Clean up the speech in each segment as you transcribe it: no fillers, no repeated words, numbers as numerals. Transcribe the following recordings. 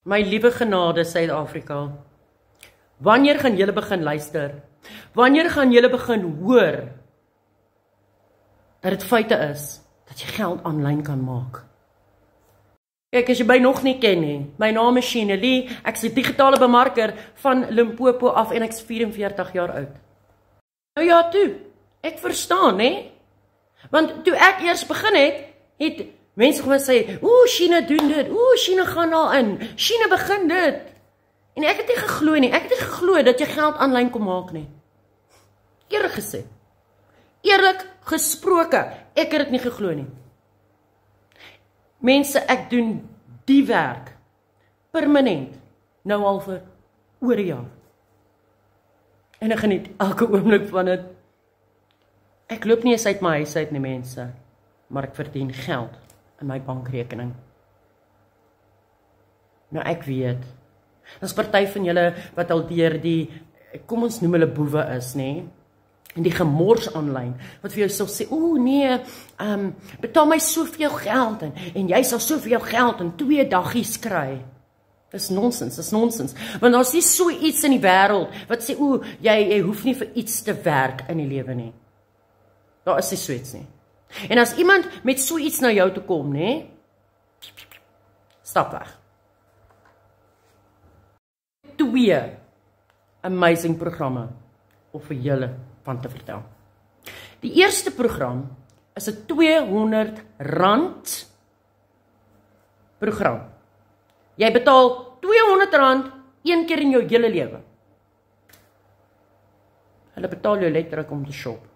My liewe genade Suid-Afrika, wanneer gaan julle begin luister? Wanneer gaan julle begin hoor dat dit feite is dat jy geld aanlyn kan maak? Kyk, as jy my nog nie ken nie, my naam is Sheena Lee, ek is 'n digitale bemarker van Limpopo af en ek is 44 jaar oud. Nou ja, toe, ek verstaan, hè? Want toe ek eers begin het mense gewoon sê, oeh, Sheena doen dit, oeh, Sheena gaan daar in, Sheena begin dit. En ek het nie geglo nie, ek het nie geglo dat jy geld aanlyn kon maak nie. Eerlik gesê, eerlik gesproke, ek het dit nie geglo nie. Mense, ek doen die werk, permanent, nou al vir oor 'n jaar. En ek geniet elke oomblik van dit. Ek loop nie eens uit my huis uit nie, mense, maar ek verdien geld in my bankrekening. Nou ek weet, daar's party van julle wat al deur die, kom ons noem hulle boewe is, nê? En die gemors aanlyn, wat vir jou sal sê, oeh nee, betaal my soveel geld en jy sal soveel geld in 2 daggies kry. Dis nonsens. Want daar's nie so iets in die wêreld wat sê, oeh, jy hoef nie vir iets te werk in die lewe nie. Daar is nie so iets nie. En as iemand met so iets na jou toe kom, nê, stap weg. 2 amazing programme om vir julle van te vertel. Die eerste program is 'n R200 program. Jy betaal R200 een keer in jou hele lewe. Hulle betaal jou letterlik om te shop.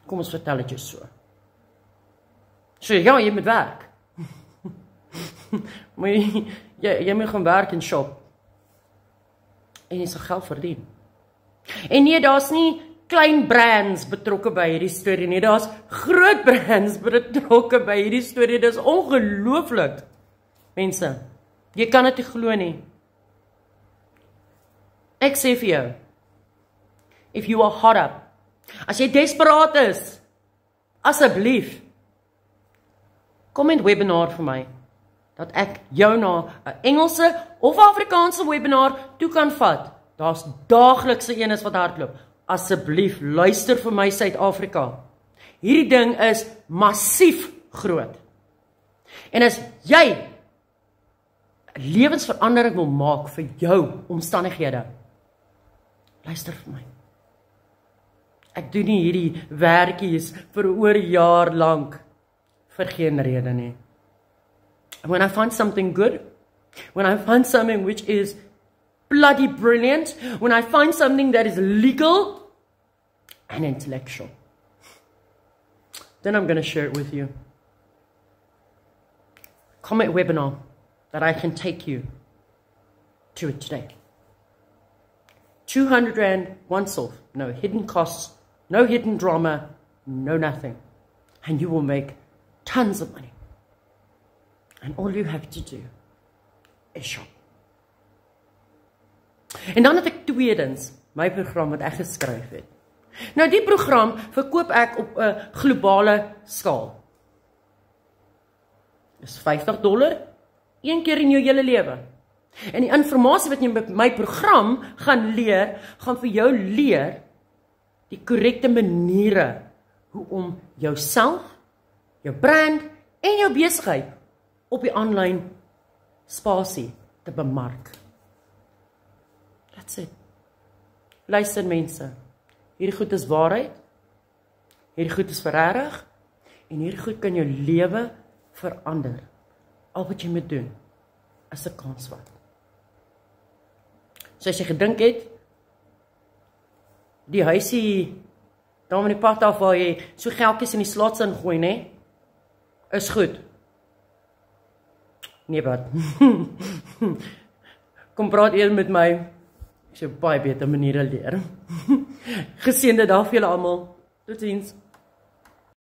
Kom ons vertel dit jou so. So ja, jy moet werk. Maar jy moet gaan werk en shop. En jy sal geld verdien. En nee, daar's nie klein brands betrokke by hierdie storie nie, daar's groot brands betrokke by hierdie storie, dit is ongelooflik. Mense, jy kan dit nie glo nie. Ek sê vir jou, if you are hot up, as jy desperaat is, asseblief, kom in webinar vir my, dat ek jou na 'n Engelse of Afrikaanse webinar toe kan vat. Daar's daaglikse een wat hardloop. Asseblief, luister vir my Suid-Afrika. Hierdie ding is massief groot. En as jy 'n lewensverandering wil maak vir jou omstandighede, luister vir my. Ek doen nie hierdie werkies vir oor 'n jaar lank vir geen rede nie. When I find something good, when I find something which is bloody brilliant, when I find something that is legal and intellectual, then I'm going to share it with you. Comment webinar that I can take you to it today. R200 once off, no hidden costs, no hidden drama, no nothing. And you will make tons of money. And all you have to do is shop. En dan het ek tweedens my program wat ek geskryf het. Nou die program verkoop ek op 'n globale skaal. Dis $50 een keer in jou hele lewe. En die inligting wat jy met my program gaan leer, gaan vir jou leer die korrekte maniere hoe om jouself, jou brand en jou besigheid op die aanlyn spasie te bemark. That's it. Luister mense, hierdie goed is waarheid, hierdie goed is verreg, en hierdie goed kan jou lewe verander. Al wat jy moet doen, is 'n kans vat. So as jy gedink het, die huisie, daar met die pad af waar jy so geldjies in die slots ingooi, né? Is goed. Nee, wat? Kom praat eers met my. Ek sê baie beter maniere leer. Geseënde dag vir julle almal. Totsiens.